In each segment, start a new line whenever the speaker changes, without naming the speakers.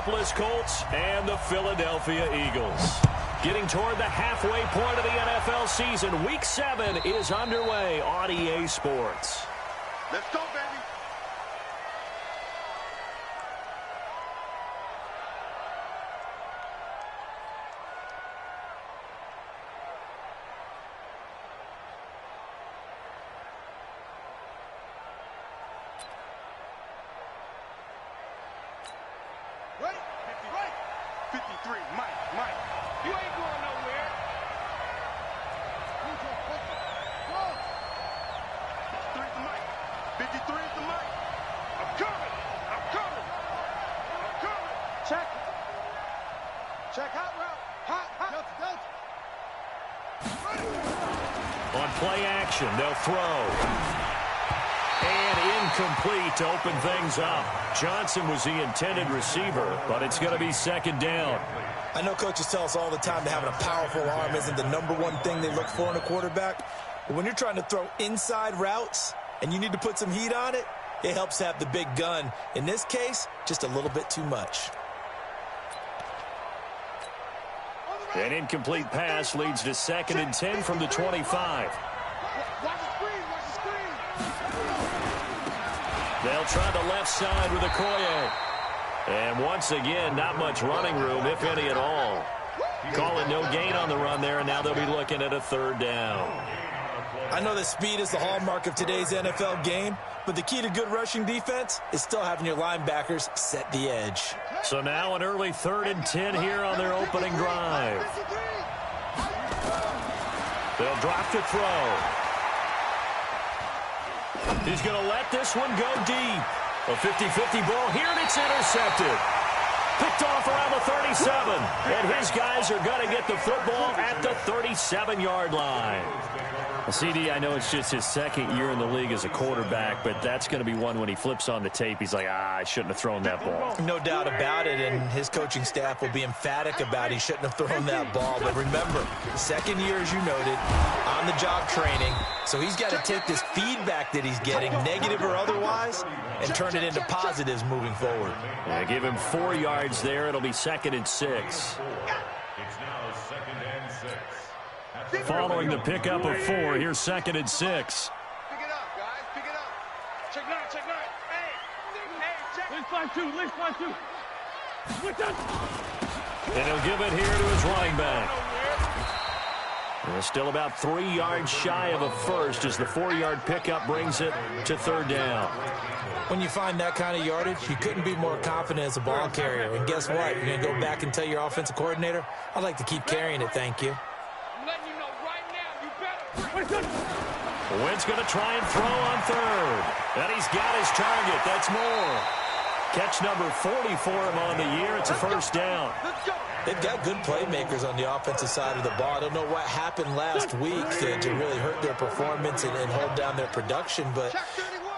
Indianapolis Colts and the Philadelphia Eagles. Getting toward the halfway point of the NFL season, Week 7 is underway on EA Sports.
Let's go, baby. Right. 53, Mike. You ain't going nowhere. 53 is the mic. 53 is the mic. I'm coming. Check. Hot route. Hot.
On play action, they'll throw. And incomplete to open things up. Johnson was the intended receiver, but it's going to be second down.
I know coaches tell us all the time that having a powerful arm isn't the #1 thing they look for in a quarterback. But when you're trying to throw inside routes and you need to put some heat on it, it helps to have the big gun. In this case, just a little bit too much.
An incomplete pass leads to 2nd and 10 from the 25.
Watch the screen.
They'll try the left side with Okoye. And once again, not much running room, if any at all. Calling no gain on the run there, and now they'll be looking at a 3rd down.
I know that speed is the hallmark of today's NFL game, but the key to good rushing defense is still having your linebackers set the edge.
So now an early 3rd and 10 here on their opening drive. They'll drop to throw. He's going to let this one go deep. A 50-50 ball here, and it's intercepted. Picked off around the 37. And his guys are going to get the football at the 37-yard line. CD, I know it's just his 2nd year in the league as a quarterback, but that's going to be one when he flips on the tape. He's like, I shouldn't have thrown that ball.
No doubt about it, and his coaching staff will be emphatic about he shouldn't have thrown that ball. But remember, 2nd year, as you noted, on-the-job training, so he's got to take this feedback that he's getting, negative or otherwise, and turn it into positives moving forward.
Yeah, give him 4 yards there. It'll be 2nd and 6.
It's now 2nd and 6.
Following the pickup of 4, here's 2nd and 6.
Pick it up, guys. Pick it up. Check 9. Hey, check.
Let's fly two.
And he'll give it here to his running back. And still about 3 yards shy of a first as the 4-yard pickup brings it to 3rd down.
When you find that kind of yardage, you couldn't be more confident as a ball carrier. And guess what? You're going to go back and tell your offensive coordinator, I'd like to keep carrying it, thank you.
Letting you know right now, you better.
Wentz going to try and throw on 3rd. And he's got his target. That's Moore. Catch number 40 for him on the year. It's a 1st down.
Let's go.
They've got good playmakers on the offensive side of the ball. I don't know what happened last week to really hurt their performance and hold down their production, but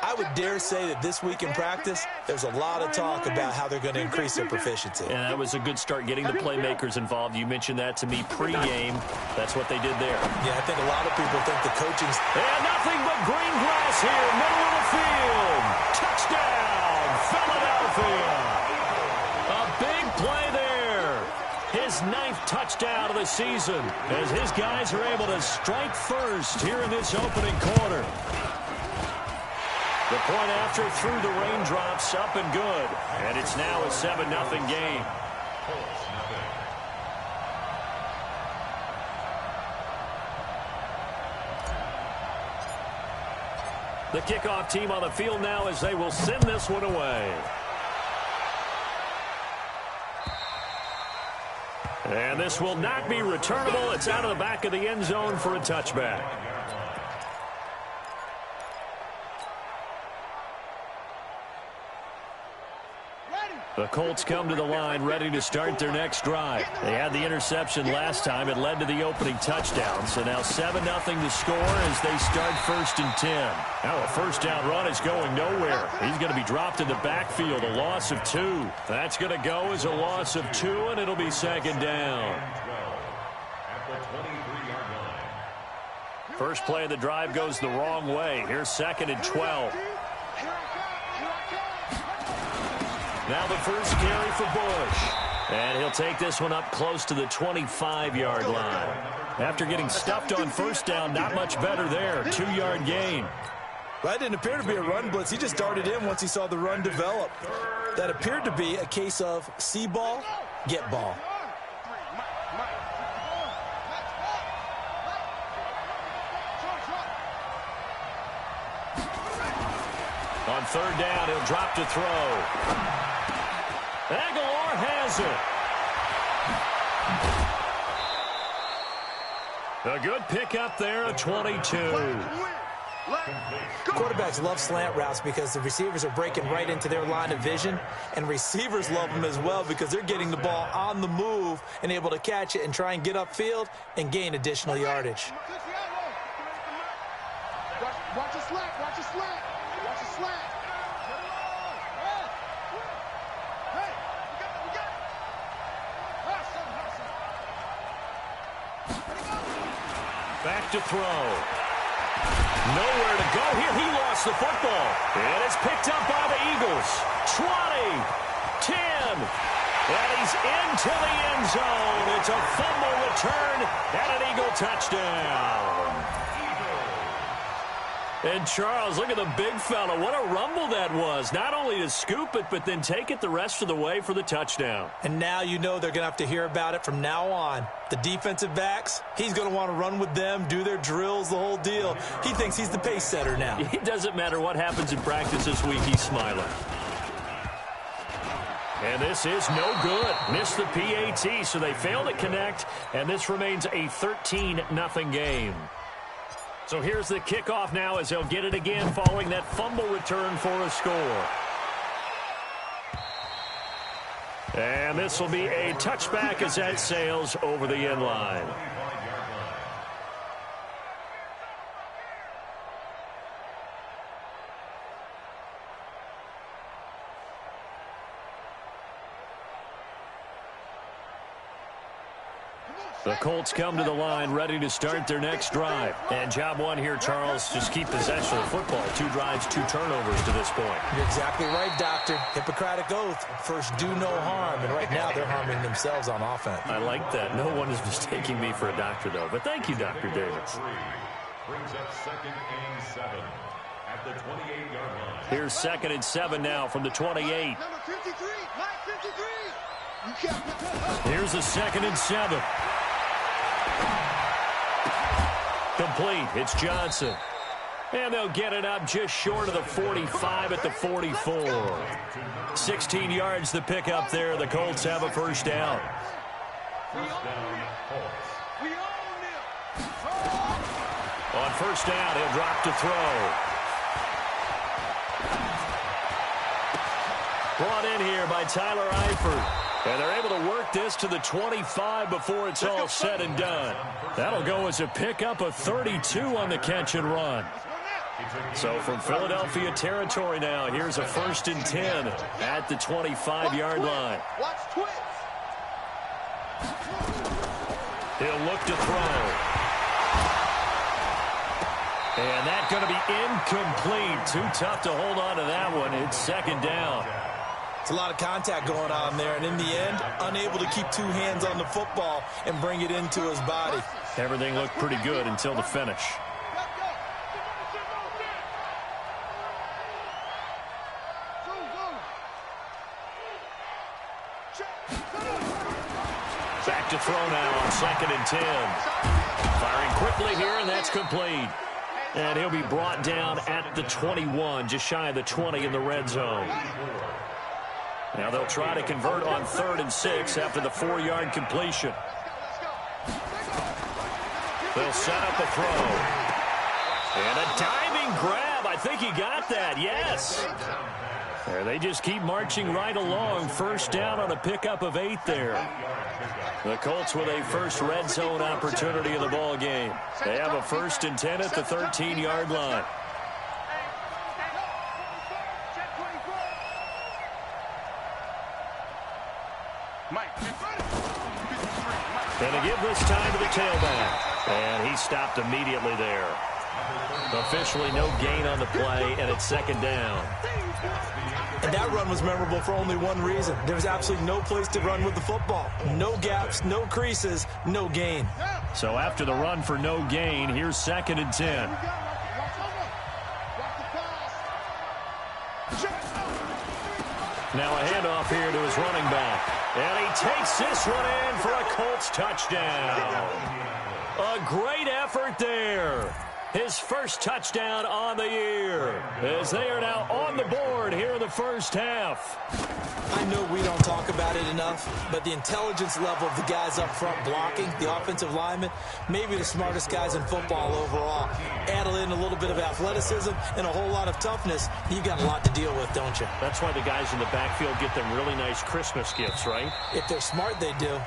I would dare say that this week in practice, there's a lot of talk about how they're going to increase their proficiency.
And that was a good start getting the playmakers involved. You mentioned that to me pregame. That's what they did there.
Yeah, I think a lot of people think the coaching's...
And nothing but green grass here, middle of the field. Touchdown, Philadelphia. A big play there. His 9th touchdown of the season as his guys are able to strike first here in this opening quarter. The point after through the raindrops, up and good. And it's now a 7-0 game. The kickoff team on the field now as they will send this one away. And this will not be returnable. It's out of the back of the end zone for a touchback. The Colts come to the line ready to start their next drive. They had the interception last time. It led to the opening touchdown. So now 7-0 to score as they start 1st and 10. Now a 1st down run is going nowhere. He's going to be dropped in the backfield, a loss of 2. That's going to go as a loss of 2, and it'll be 2nd down. First play of the drive goes the wrong way. Here's 2nd and 12. Now the first carry for Bush. And he'll take this one up close to the 25-yard line. After getting stuffed on first down, not much better there. 2-yard gain.
Well, that didn't appear to be a run blitz. He just darted in once he saw the run develop. That appeared to be a case of see ball, get ball.
On third down, he'll drop to throw. Aguilar has it. A good pickup there, a 22.
Quarterbacks love slant routes because the receivers are breaking right into their line of vision, and receivers love them as well because they're getting the ball on the move and able to catch it and try and get upfield and gain additional yardage.
Watch the slack, watch the slack, watch the slack. Hey, we got it.
Back to throw. Nowhere to go here. He lost the football. And it's picked up by the Eagles. 20, 10, and he's into the end zone. It's a fumble return and an Eagle touchdown. And Charles, look at the big fella. What a rumble that was. Not only to scoop it, but then take it the rest of the way for the touchdown.
And now you know they're going to have to hear about it from now on. The defensive backs, he's going to want to run with them, do their drills, the whole deal. He thinks he's the pace setter now.
It doesn't matter what happens in practice this week, he's smiling. And this is no good. Missed the PAT, so they fail to connect, and this remains a 13-0 game. So here's the kickoff now as they'll get it again following that fumble return for a score. And this will be a touchback as that sails over the end line. The Colts come to the line ready to start their next drive. And job one here, Charles, just keep possession of the football. 2 drives, 2 turnovers to this point.
You're exactly right, Doctor. Hippocratic oath. First, do no harm. And right now, they're harming themselves on offense.
I like that. No one is mistaking me for a doctor, though. But thank you, Dr. Davis.
Brings up 2nd and 7 at the 28-yard line.
Here's 2nd and 7 now from the 28.
Number 53, Mike 53.
Here's a 2nd and 7. Complete. It's Johnson. And they'll get it up just short of the 45 at the 44. 16 yards to pick up there. The Colts have a first down.
First down, Colts.
On first down, he'll drop to throw. Brought in here by Tyler Eifert. And they're able to work this to the 25 before it's all said and done. That'll go as a pickup of 32 on the catch and run. So from Philadelphia territory now, here's a 1st and 10 at the 25-yard line. He'll look to throw. And that's going to be incomplete. Too tough to hold on to that one. It's 2nd down.
It's a lot of contact going on there, and in the end, unable to keep 2 hands on the football and bring it into his body.
Everything looked pretty good until the finish. Back to throw now on 2nd and 10. Firing quickly here, and that's complete. And he'll be brought down at the 21, just shy of the 20 in the red zone. Now they'll try to convert on 3rd and 6 after the 4-yard completion. They'll set up a throw. And a diving grab. I think he got that. Yes. There, they just keep marching right along. First down on a pickup of 8 there. The Colts with a first red zone opportunity in the ball game. They have a 1st and 10 at the 13-yard line. And to give this time to the tailback. And he stopped immediately there. Officially no gain on the play, and it's second down.
And that run was memorable for only one reason. There was absolutely no place to run with the football. No gaps, no creases, no gain.
So after the run for no gain, here's second and 10. Now a handoff here to his running back. And he takes this one in for a Colts touchdown. A great effort there. His first touchdown on the year, as they are now on the board here in the first half.
I know we don't talk about it enough, but the intelligence level of the guys up front blocking, the offensive linemen, maybe the smartest guys in football overall. Add in a little bit of athleticism and a whole lot of toughness, you've got a lot to deal with, don't you?
That's why the guys in the backfield get them really nice Christmas gifts, right?
If they're smart, they do.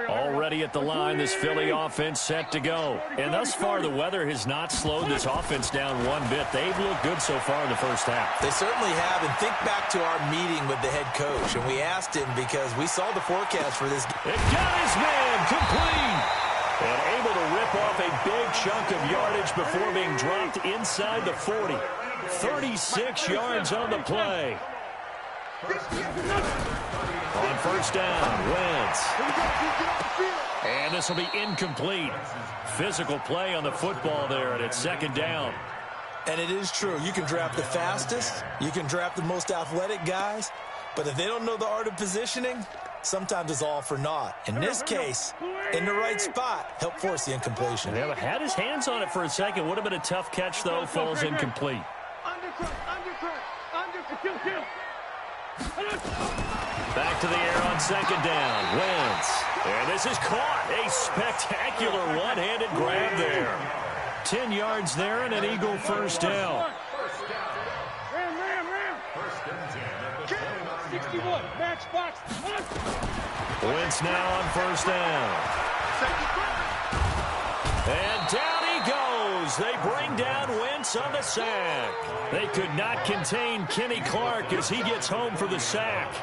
Already at the line, this Philly offense set to go. And thus far, the weather has not slowed this offense down one bit. They've looked good so far in the first half.
They certainly have. And think back to our meeting with the head coach. And we asked him because we saw the forecast for this.
It got his man complete. And able to rip off a big chunk of yardage before being dropped inside the 40. 36 yards on the play. On first down, Wentz. And this will be incomplete. Physical play on the football there, and it's second down.
And it is true. You can draft the fastest. You can draft the most athletic guys. But if they don't know the art of positioning, sometimes it's all for naught. In this case, in the right spot, help force the incompletion.
Yeah, had his hands on it for a second. Would have been a tough catch, though. Falls incomplete. Back to the air on second down. Wentz. And this is caught. A spectacular one-handed grab there. 10 yards there and an Eagle first down.
Ram. 61. Match box.
Wentz now on first down. And down he goes. They bring down Wentz on the sack. They could not contain Kenny Clark as he gets home for the sack.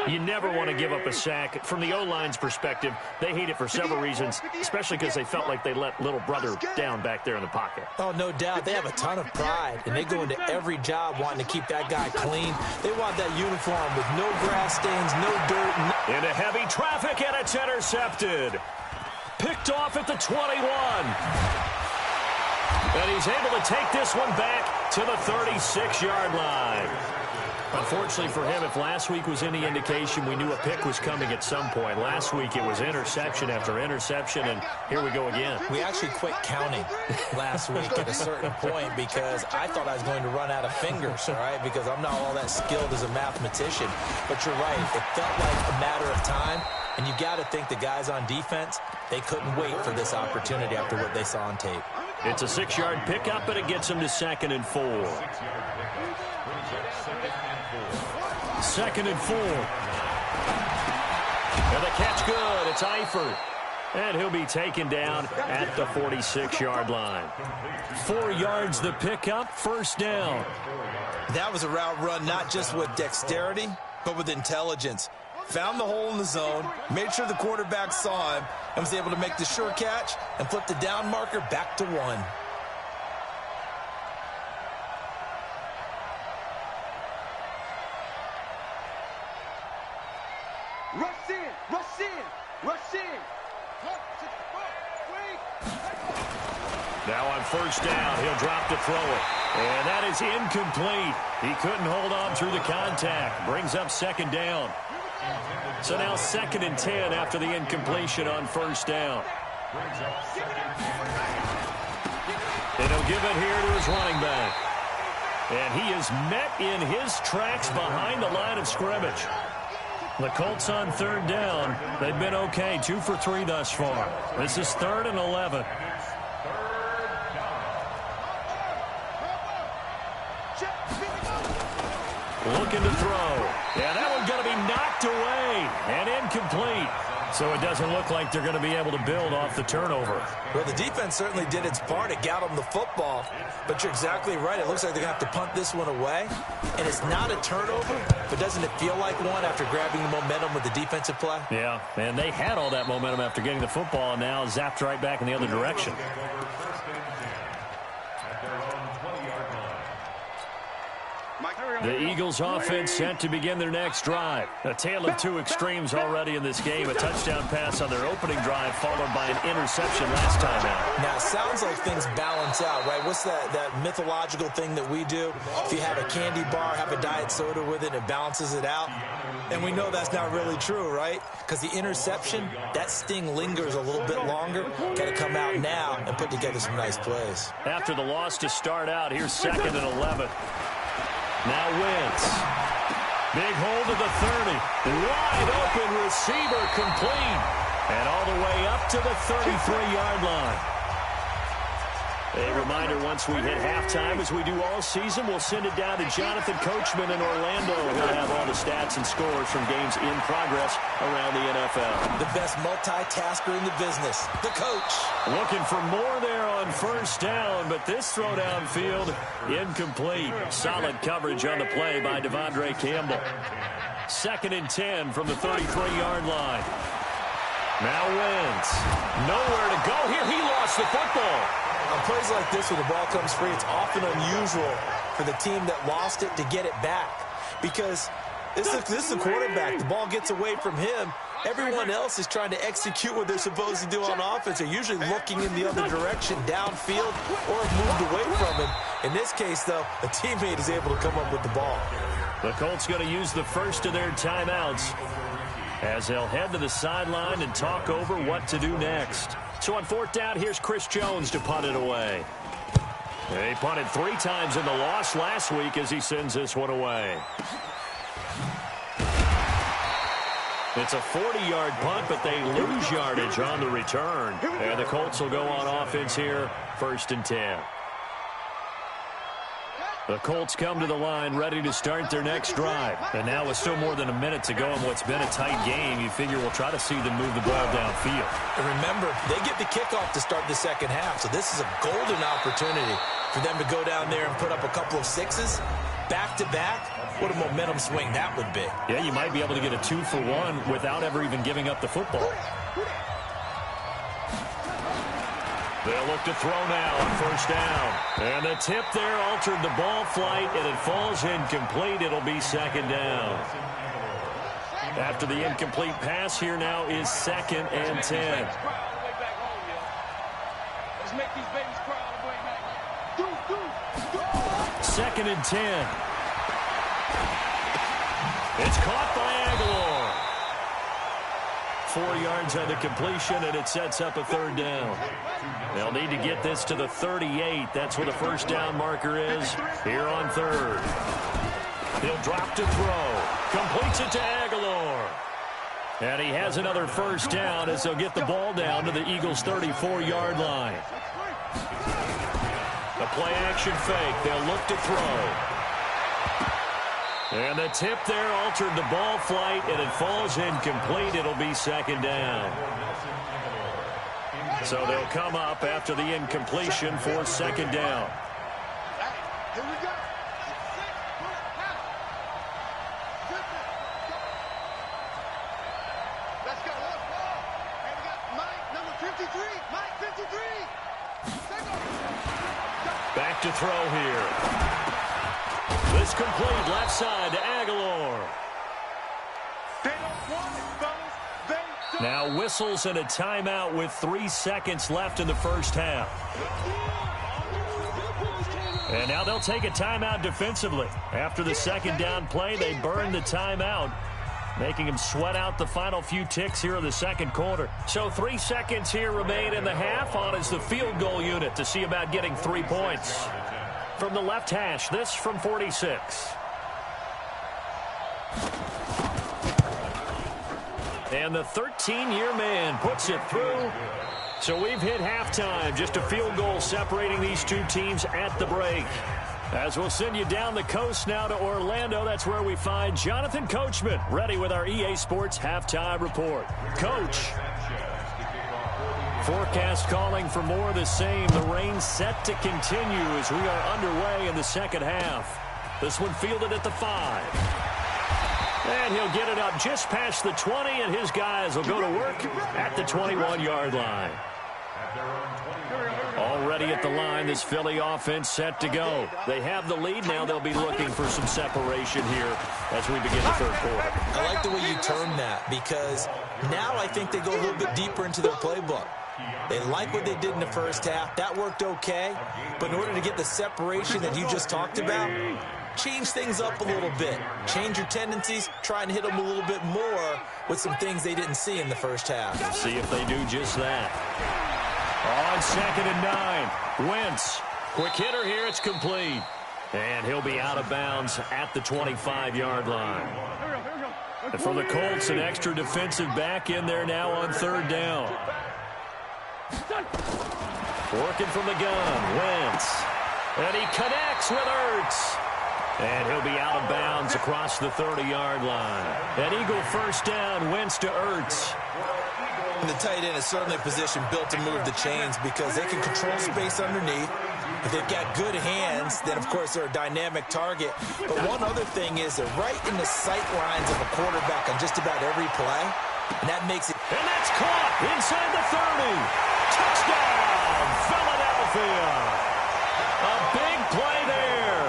You never want to give up a sack. From the O-line's perspective, they hate it for several reasons, especially because they felt like they let little brother down back there in the pocket.
Oh, no doubt. They have a ton of pride, and they go into every job wanting to keep that guy clean. They want that uniform with no grass stains, no dirt.
Into heavy traffic, and it's intercepted. Picked off at the 21. And he's able to take this one back to the 36-yard line. Unfortunately for him, if last week was any indication, we knew a pick was coming at some point. Last week it was interception after interception, and here we go again.
We actually quit counting last week at a certain point because I thought I was going to run out of fingers, all right, because I'm not all that skilled as a mathematician. But you're right. It felt like a matter of time, and you got to think the guys on defense, they couldn't wait for this opportunity after what they saw on tape.
It's a 6-yard pickup, and it gets them to 2nd and 4. 2nd and 4. And the catch good. It's Eifert. And he'll be taken down at the 46-yard line. 4 yards the pickup, first down.
That was a route run not just with dexterity, but with intelligence. Found the hole in the zone, made sure the quarterback saw him, and was able to make the sure catch and flip the down marker back to 1.
Rush in.
Now on first down, he'll drop to throw it. And that is incomplete. He couldn't hold on through the contact. Brings up second down. So now 2nd and 10 after the incompletion on first down. And he'll give it here to his running back. And he is met in his tracks behind the line of scrimmage. The Colts on third down. They've been okay, 2 for 3 thus far. This is 3rd and 11. Looking to throw. Yeah, that one's going to be knocked away and incomplete. So it doesn't look like they're going to be able to build off the turnover.
Well, the defense certainly did its part. It got them the football. But you're exactly right. It looks like they're going to have to punt this one away. And it's not a turnover, but doesn't it feel like one after grabbing the momentum with the defensive play?
Yeah, and they had all that momentum after getting the football, and now zapped right back in the other direction. The Eagles offense set to begin their next drive. A tale of two extremes already in this game. A touchdown pass on their opening drive followed by an interception last time out.
Now, it sounds like things balance out, right? What's that mythological thing that we do? If you have a candy bar, have a diet soda with it, it balances it out. And we know that's not really true, right? Because the interception, that sting lingers a little bit longer. Got to come out now and put together some nice plays.
After the loss to start out, here's 2nd and 11. Now Wentz. Big hold to the 30. Wide open receiver complete. And all the way up to the 33-yard line. A reminder, once we hit halftime, as we do all season, we'll send it down to Jonathan Coachman in Orlando. He'll have all the stats and scores from games in progress around the NFL.
The best multitasker in the business, the coach.
Looking for more there on first down, but this throw downfield, incomplete. Solid coverage on the play by Devondre Campbell. 2nd and 10 from the 33-yard line. Now Wentz. Nowhere to go here. He lost the football.
On plays like this where the ball comes free, it's often unusual for the team that lost it to get it back. Because this is a quarterback. The ball gets away from him. Everyone else is trying to execute what they're supposed to do on offense. They're usually looking in the other direction, downfield, or have moved away from him. In this case, though, a teammate is able to come up with the ball.
The Colts going to use the first of their timeouts as they'll head to the sideline and talk over what to do next. So on 4th down, here's Chris Jones to punt it away. They punted 3 times in the loss last week as he sends this one away. It's a 40-yard punt, but they lose yardage on the return. And the Colts will go on offense here, 1st and 10. The Colts come to the line ready to start their next drive. And now with still more than a minute to go in what's been a tight game, you figure we'll try to see them move the ball downfield.
And remember, they get the kickoff to start the second half, so this is a golden opportunity for them to go down there and put up a couple of 6s back-to-back. What a momentum swing that would be.
Yeah, you might be able to get a 2-for-1 without ever even giving up the football. They'll look to throw now on 1st down. And the tip there altered the ball flight, and it falls incomplete. It'll be 2nd down. After the incomplete pass, here now is 2nd and 10. 2nd and 10. It's caught by Aguilar. 4 yards on the completion, and it sets up a 3rd down. They'll need to get this to the 38. That's where the first down marker is here on 3rd. He'll drop to throw. Completes it to Aguilar. And he has another first down as they'll get the ball down to the Eagles' 34-yard line. The play-action fake. They'll look to throw. And the tip there altered the ball flight, and it falls incomplete. It'll be 2nd down. So they'll come up after the incompletion for 2nd down.
Here we go. Let's go. Let's go. And we got Mike, number 53. Mike, 53.
Back to throw here. This complete left side to Aguilar. Now whistles and a timeout with 3 seconds left in the first half. And now they'll take a timeout defensively. After the 2nd down play, they burn the timeout, making them sweat out the final few ticks here in the 2nd quarter. So 3 seconds here remain in the half. On is the field goal unit to see about getting 3 points. From the left hash, this from 46. And the 13-year man puts it through. So we've hit halftime. Just a field goal separating these two teams at the break. As we'll send you down the coast now to Orlando, that's where we find Jonathan Coachman, ready with our EA Sports halftime report. Coach. Forecast calling for more of the same. The rain set to continue as we are underway in the second half. This one fielded at the 5. And he'll get it up just past the 20, and his guys will go to work at the 21-yard line. Already at the line, this Philly offense set to go. They have the lead. Now they'll be looking for some separation here as we begin the third quarter.
I like the way you term that, because now I think they go a little bit deeper into their playbook. They like what they did in the first half. That worked okay. But in order to get the separation that you just talked about, change things up a little bit. Change your tendencies. Try and hit them a little bit more with some things they didn't see in the first half.
We'll see if they do just that. On 2nd and 9, Wentz. Quick hitter here. It's complete. And he'll be out of bounds at the 25-yard line. And for the Colts, an extra defensive back in there now on 3rd down. Working from the gun, Wentz. And he connects with Ertz. And he'll be out of bounds across the 30-yard line. An Eagle first down, Wentz to Ertz.
And the tight end is certainly a position built to move the chains because they can control space underneath. If they've got good hands, then, of course, they're a dynamic target. But one other thing is they're right in the sight lines of a quarterback on just about every play. And that makes it.
And that's caught inside the 30. Touchdown, Philadelphia. A big play there.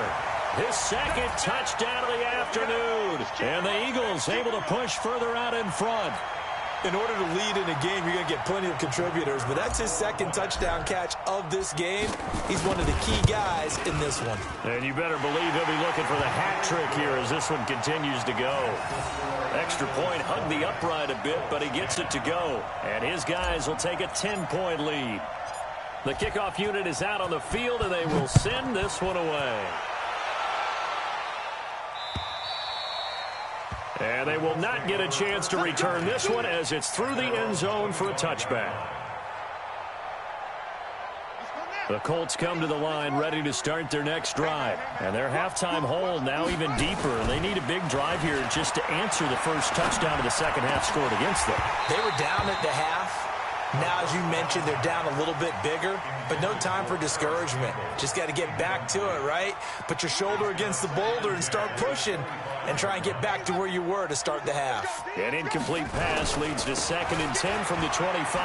His second touchdown of the afternoon. And the Eagles able to push further out in front.
In order to lead in a game, you're going to get plenty of contributors, but that's his second touchdown catch of this game. He's one of the key guys in this one.
And you better believe he'll be looking for the hat trick here as this one continues to go. Extra point, hugged the upright a bit, but he gets it to go. And his guys will take a 10-point lead. The kickoff unit is out on the field, and they will send this one away. And they will not get a chance to return this one as it's through the end zone for a touchback. The Colts come to the line ready to start their next drive. And their halftime hole now even deeper. And they need a big drive here just to answer the first touchdown of the second half scored against them.
They were down at the half. Now, as you mentioned, they're down a little bit bigger, but no time for discouragement. Just got to get back to it, right? Put your shoulder against the boulder and start pushing and try and get back to where you were to start the half.
An incomplete pass leads to 2nd and 10 from the 25.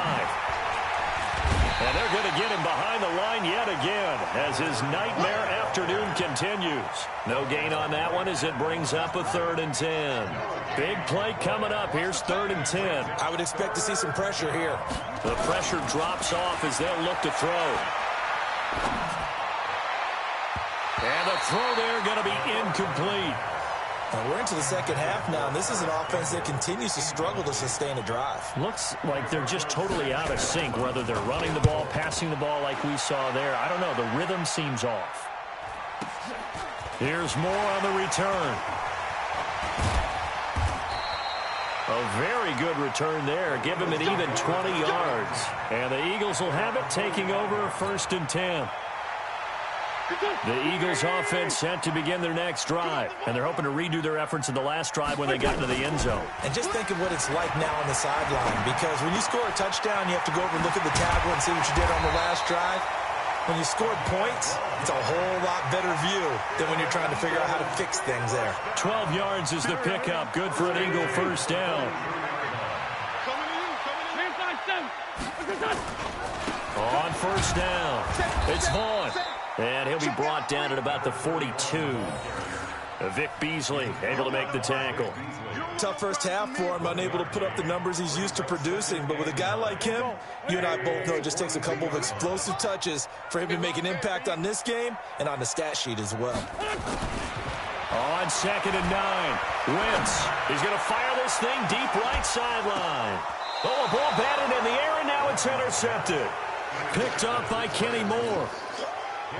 And they're going to get him behind the line yet again as his nightmare afternoon continues. No gain on that one as it brings up a 3rd and 10. Big play coming up. Here's 3rd and 10.
I would expect to see some pressure here.
The pressure drops off as they'll look to throw. And the throw there going to be incomplete.
Now we're into the second half now, and this is an offense that continues to struggle to sustain a drive.
Looks like they're just totally out of sync, whether they're running the ball, passing the ball like we saw there. I don't know. The rhythm seems off. Here's more on the return. A very good return there. Give him an even 20 yards. And the Eagles will have it, taking over a 1st and 10. The Eagles offense set to begin their next drive. And they're hoping to redo their efforts in the last drive when they got into the end zone.
And just think of what it's like now on the sideline. Because when you score a touchdown, you have to go over and look at the tablet and see what you did on the last drive. When you scored points, it's a whole lot better view than when you're trying to figure out how to fix things there.
12 yards is the pickup. Good for an Eagle first down. On 1st down, it's Vaughn. And he'll be brought down at about the 42. Vic Beasley able to make the tackle.
Tough first half for him, unable to put up the numbers he's used to producing. But with a guy like him, you and I both know it just takes a couple of explosive touches for him to make an impact on this game and on the stat sheet as well.
On 2nd and 9, Wentz. He's going to fire this thing deep right sideline. Oh, a ball batted in the air, and now it's intercepted. Picked up by Kenny Moore.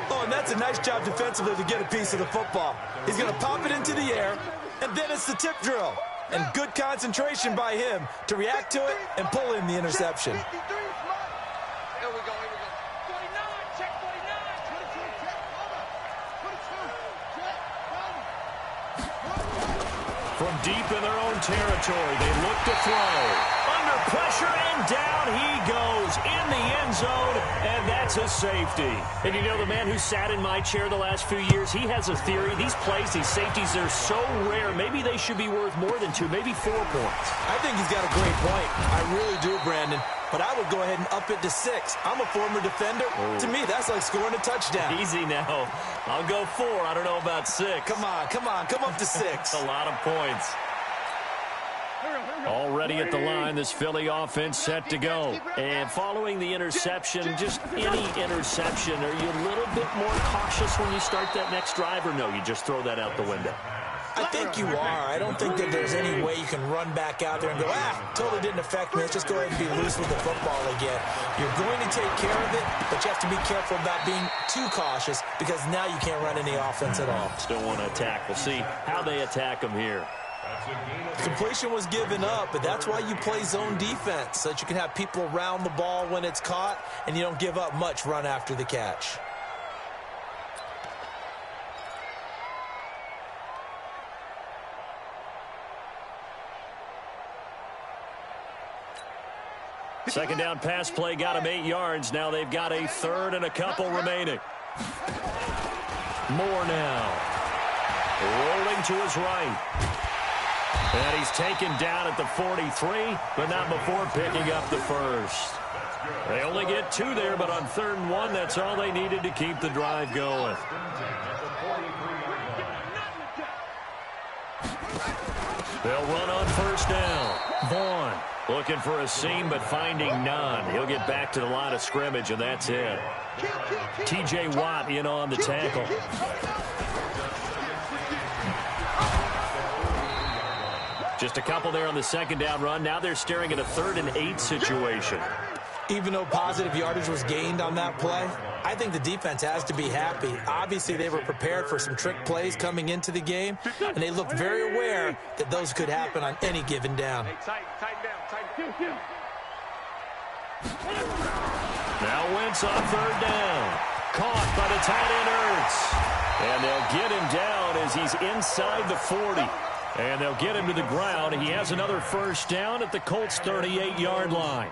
Oh, and that's a nice job defensively to get a piece of the football. He's going to pop it into the air, and then it's the tip drill. And good concentration by him to react to it and pull in the interception.
Here we go, here we go. 49, check 49. 22, check, hold up. 22.
From deep in their own territory, they look to throw. Under pressure, and down he goes in the end zone, and that's a safety. And you know, the man who sat in my chair the last few years, he has a theory. These plays, these safeties, they're so rare. Maybe they should be worth more than 2, maybe 4 points.
I think he's got a great point. I really do, Brandon. But I would go ahead and up it to 6. I'm a former defender. Oh. To me, that's like scoring a touchdown.
Easy now. I'll go 4. I don't know about 6.
Come on. Come up to 6.
A lot of points. Already at the line, this Philly offense set to go. And following the interception, just any interception, are you a little bit more cautious when you start that next drive, or no, you just throw that out the window?
I think you are. I don't think that there's any way you can run back out there and go, totally didn't affect me. Let's just go ahead and be loose with the football again. You're going to take care of it, but you have to be careful about being too cautious because now you can't run any offense at all.
Still want to attack. We'll see how they attack them here.
Completion was given up, but that's why you play zone defense, so that you can have people around the ball when it's caught, and you don't give up much run after the catch.
Second down pass play got him 8 yards. Now they've got a third and a couple remaining. Moore now. Rolling to his right. And he's taken down at the 43, but not before picking up the first. They only get 2 there, but on 3rd and 1, that's all they needed to keep the drive going. They'll run on 1st down. Vaughn looking for a seam, but finding none. He'll get back to the line of scrimmage, and that's it. T.J. Watt in on the tackle. Just a couple there on the 2nd down run. Now they're staring at a 3rd and 8 situation.
Even though positive yardage was gained on that play, I think the defense has to be happy. Obviously, they were prepared for some trick plays coming into the game, and they looked very aware that those could happen on any given down.
Now Wentz on 3rd down. Caught by the tight end Ertz. And they'll get him down as he's inside the 40. And they'll get him to the ground. He has another 1st down at the Colts' 38-yard line.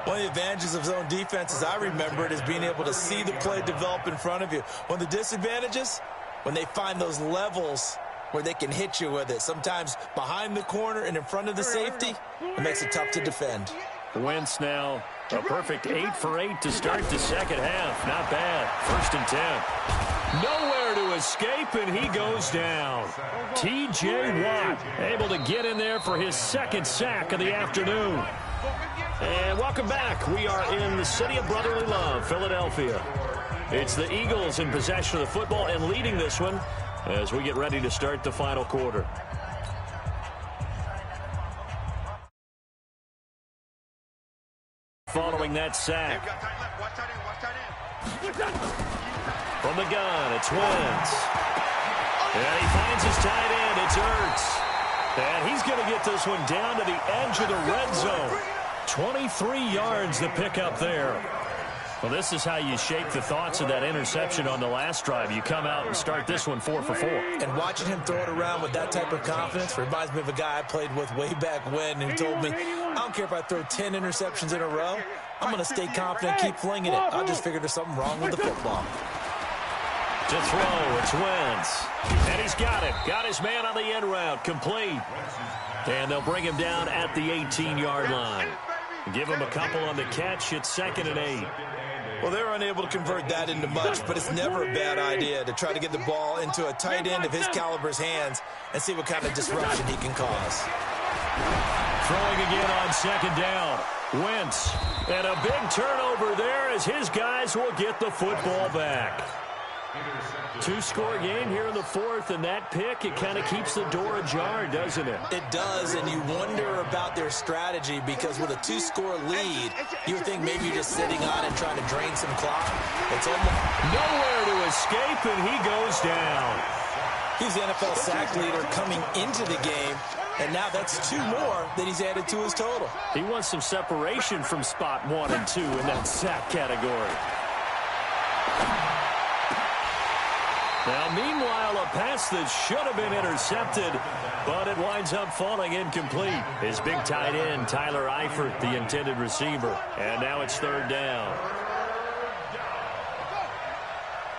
One of the advantages of zone defense, as I remember it, is being able to see the play develop in front of you. One of the disadvantages, when they find those levels where they can hit you with it, sometimes behind the corner and in front of the safety, it makes it tough to defend.
Wentz now a perfect 8 for 8 to start the 2nd half. Not bad. 1st and 10. Nowhere to escape, and he goes down. T.J. Watt able to get in there for his 2nd sack of the afternoon. And welcome back. We are in the city of brotherly love, Philadelphia. It's the Eagles in possession of the football and leading this one as we get ready to start the final quarter. Following that sack. From the gun, it's Wentz. And he finds his tight end. It's Ertz. And he's going to get this one down to the edge of the red zone. 23 yards to pick up there. Well, this is how you shake the thoughts of that interception on the last drive. You come out and start this one 4 for 4.
And watching him throw it around with that type of confidence reminds me of a guy I played with way back when who told me, I don't care if I throw 10 interceptions in a row. I'm going to stay confident, keep flinging it. I just figured there's something wrong with the football.
To throw, it's Wentz. And he's got it. Got his man on the end route. Complete. And they'll bring him down at the 18-yard line. Give him a couple on the catch. It's 2nd and 8.
Well, they're unable to convert that into much, but it's never a bad idea to try to get the ball into a tight end of his caliber's hands and see what kind of disruption he can cause.
Throwing again on 2nd down. Wentz. And a big turnover there as his guys will get the football back. 2-score game here in the 4th, and that pick, it kind of keeps the door ajar, doesn't it?
It does, and you wonder about their strategy because with a 2-score lead, you would think maybe you're just sitting on and trying to drain some clock. It's almost
nowhere to escape, and he goes down.
He's the NFL sack leader coming into the game, and now that's 2 more that he's added to his total.
He wants some separation from spot 1 and 2 in that sack category. Now, meanwhile, up pass that should have been intercepted, but it winds up falling incomplete. His big tight end, Tyler Eifert, the intended receiver. And now it's third down.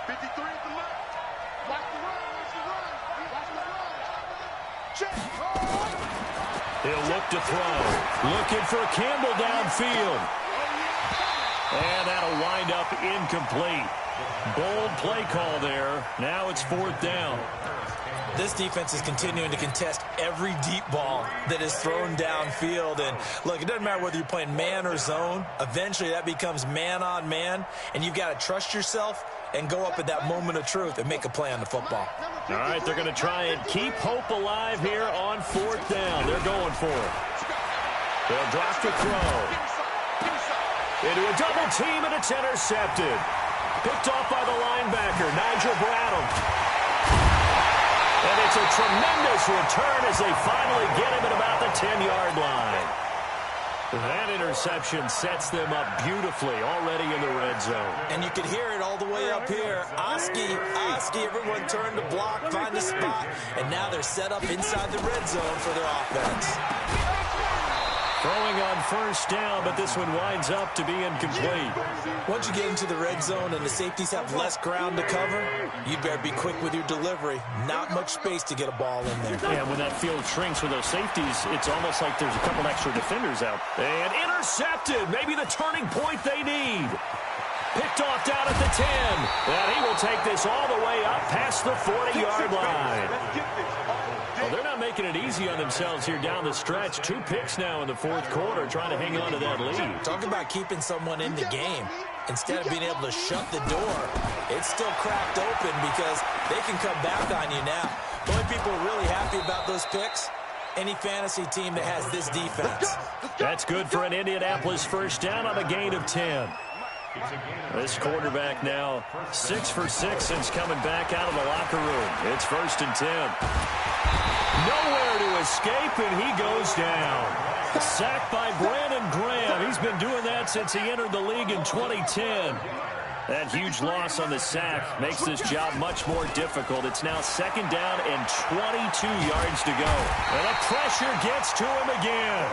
53 at the left. Watch the run. Watch the run. Watch the run. Check.
He'll look to throw. Looking for Campbell downfield. And that'll wind up incomplete. Bold play call there. Now it's fourth down.
This defense is continuing to contest every deep ball that is thrown downfield. And look, it doesn't matter whether you're playing man or zone. Eventually that becomes man on man. And you've got to trust yourself and go up at that moment of truth and make a play on the football.
All right, they're going to try and keep hope alive here on fourth down. They're going for it. They'll drop to throw. Into a double team, and it's intercepted. Picked off by the linebacker, Nigel Bradham. And it's a tremendous return as they finally get him at about the 10-yard line. That interception sets them up beautifully already in the red zone.
And you can hear it all the way up here. Oski, everyone turned to block, find a spot, and now they're set up inside the red zone for their offense.
Throwing on first down, but this one winds up to be incomplete.
Once you get into the red zone and the safeties have less ground to cover, you better be quick with your delivery. Not much space to get a ball in there.
Yeah, when that field shrinks with those safeties, it's almost like there's a couple extra defenders out. And intercepted, maybe the turning point they need. Picked off down at the 10. And he will take this all the way up past the 40-yard line. Well, they're not making it easy on themselves here down the stretch. 2 picks now in the fourth quarter, trying to hang on to that lead.
Talk about keeping someone in the game. Instead of being able to shut the door, it's still cracked open because they can come back on you now. The only people who are really happy about those picks, any fantasy team that has this defense.
That's good for an Indianapolis first down on a gain of 10. This quarterback now 6 for 6 since coming back out of the locker room. It's first and 10. Nowhere to escape, and he goes down. Sacked by Brandon Graham. He's been doing that since he entered the league in 2010. That huge loss on the sack makes this job much more difficult. It's now second down and 22 yards to go. And the pressure gets to him again.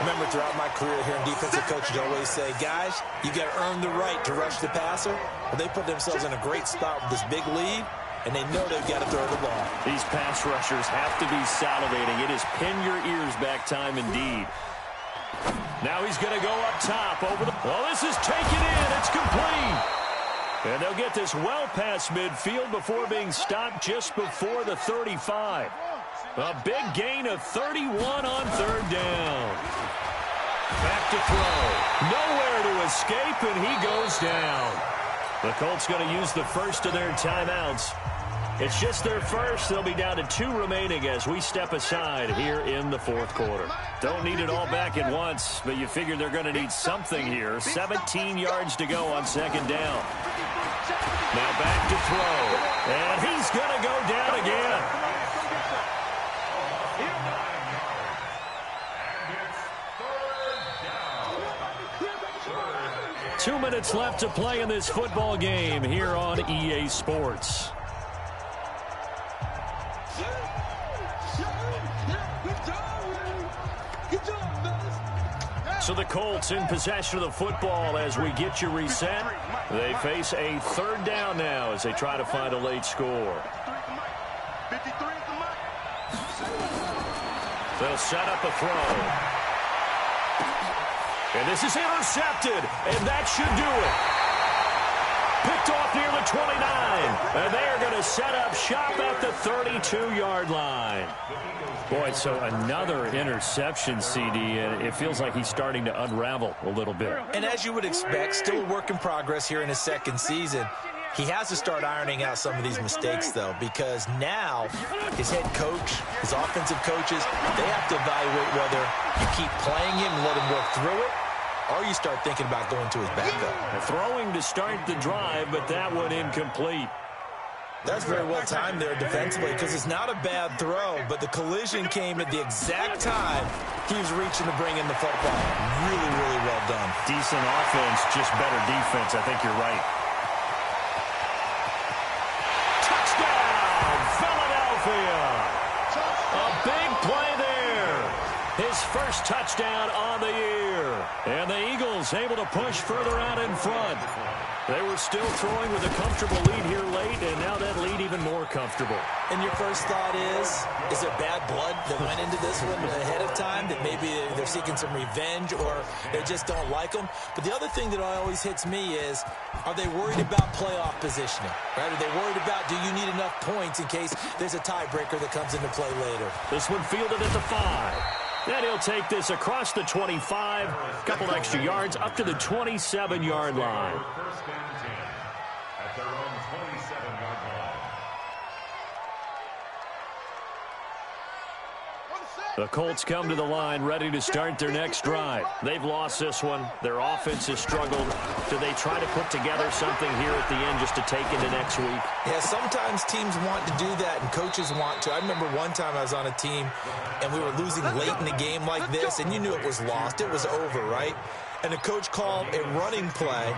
Remember, throughout my career here in defensive coaches always say, guys, you got to earn the right to rush the passer. Well, they put themselves in a great spot with this big lead, and they know they've got to throw the ball.
These pass rushers have to be salivating. It is pin your ears back time indeed. Now he's going to go up top over the... Well, this is taken in. It's complete. And they'll get this well past midfield before being stopped just before the 35. A big gain of 31 on third down. Back to throw. Nowhere to escape, and he goes down. The Colts going to use the first of their timeouts. It's just their first. They'll be down to 2 remaining as we step aside here in the fourth quarter. Don't need it all back at once, but you figure they're going to need something here. 17 yards to go on second down. Now back to throw. And he's going to go down again. 2 minutes left to play in this football game here on EA Sports. So the Colts in possession of the football as we get you reset. They face a third down now as they try to find a late score. They'll set up a throw. And this is intercepted, and that should do it. Picked off near the 29, and they are going to set up shop at the 32-yard line. Boy, so another interception, CD, and it feels like he's starting to unravel a little bit.
And as you would expect, still a work in progress here in his second season. He has to start ironing out some of these mistakes, though, because now his head coach, his offensive coaches, they have to evaluate whether you keep playing him and let him work through it, or you start thinking about going to his backup.
Throwing to start the drive, but that one incomplete.
That's very well timed there defensively because it's not a bad throw, but the collision came at the exact time he was reaching to bring in the football. Really, really well done.
Decent offense, just better defense. I think you're right. first touchdown on the year. And the Eagles able to push further out in front. They were still throwing with a comfortable lead here late, and now that lead even more comfortable.
And your first thought is there bad blood that went into this one ahead of time, that maybe they're seeking some revenge or they just don't like them? But the other thing that always hits me is, are they worried about playoff positioning? Right? Are they worried about, do you need enough points in case there's a tiebreaker that comes into play later?
This one fielded at the 5. And he'll take this across the 25, a couple extra yards up to the 27-yard line.
First and 10 at their own 27-yard line.
The Colts come to the line ready to start their next drive. They've lost this one. Their offense has struggled. Do they try to put together something here at the end just to take into next week?
Yeah, sometimes teams want to do that and coaches want to. I remember one time I was on a team and we were losing late in the game like this, and you knew it was lost. It was over, right? And the coach called a running play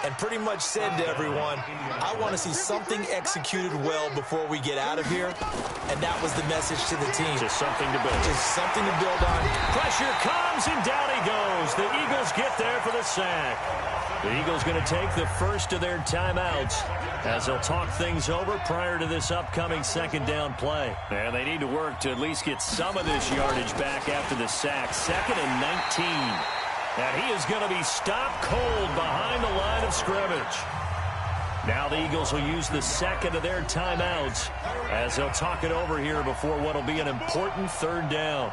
and pretty much said to everyone, I want to see something executed well before we get out of here. And that was the message to the team.
Just something to build.
Just something to build on.
Pressure comes, and down he goes. The Eagles get there for the sack. The Eagles going to take the first of their timeouts as they'll talk things over prior to this upcoming second down play. And they need to work to at least get some of this yardage back after the sack. 2nd and 19. And he is going to be stopped cold behind the line of scrimmage. Now the Eagles will use the second of their timeouts as they'll talk it over here before what will be an important third down.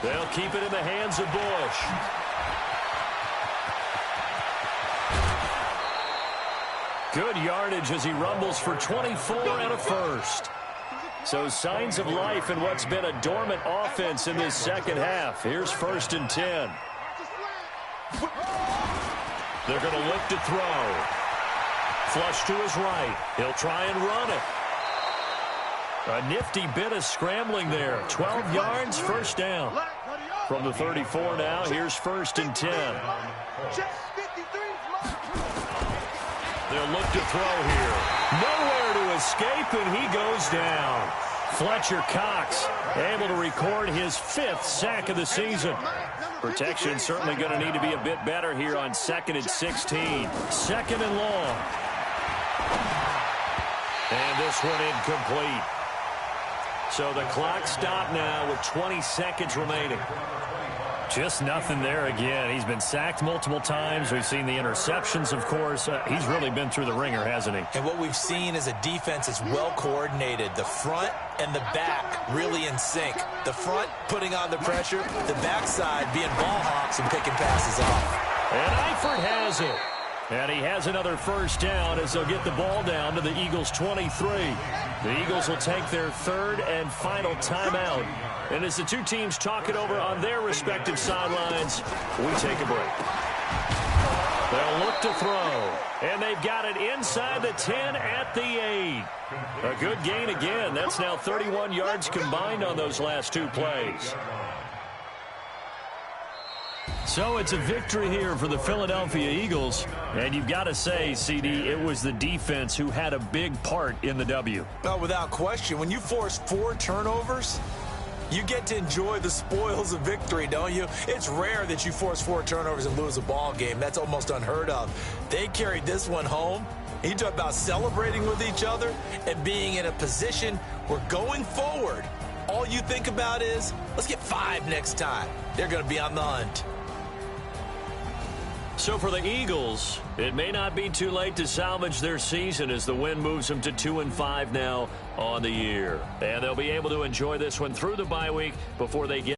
They'll keep it in the hands of Bush. Good yardage as he rumbles for 24 and a first. So signs of life in what's been a dormant offense in this second half. Here's 1st and 10. They're going to look to throw. Flush to his right. He'll try and run it. A nifty bit of scrambling there. 12 yards, first down. From the 34 now, here's 1st and 10. They'll look to throw here. Nowhere to escape, and he goes down. Fletcher Cox able to record his 5th sack of the season. Protection certainly going to need to be a bit better here on 2nd and 16. 2nd and long. And this one incomplete. So the clock stopped now with 20 seconds remaining. Just nothing there again. He's been sacked multiple times. We've seen the interceptions, of course. He's really been through the ringer, hasn't he?
And what we've seen is a defense that's well coordinated. The front and the back really in sync. The front putting on the pressure, the backside being ball hawks and picking passes off.
And Eifert has it. And he has another first down as they'll get the ball down to the Eagles' 23. The Eagles will take their 3rd and final timeout. And as the two teams talk it over on their respective sidelines, we take a break. They'll look to throw. And they've got it inside the 10 at the 8. A good gain again. That's now 31 yards combined on those last 2 plays. So it's a victory here for the Philadelphia Eagles. And you've got to say, CD, it was the defense who had a big part in the W.
No, without question. When you force 4 turnovers, you get to enjoy the spoils of victory, don't you? It's rare that you force 4 turnovers and lose a ball game. That's almost unheard of. They carried this one home. You talk about celebrating with each other and being in a position where going forward, all you think about is, let's get 5 next time. They're going to be on the hunt.
So for the Eagles, it may not be too late to salvage their season as the win moves them to 2-5 now on the year. And they'll be able to enjoy this one through the bye week before they get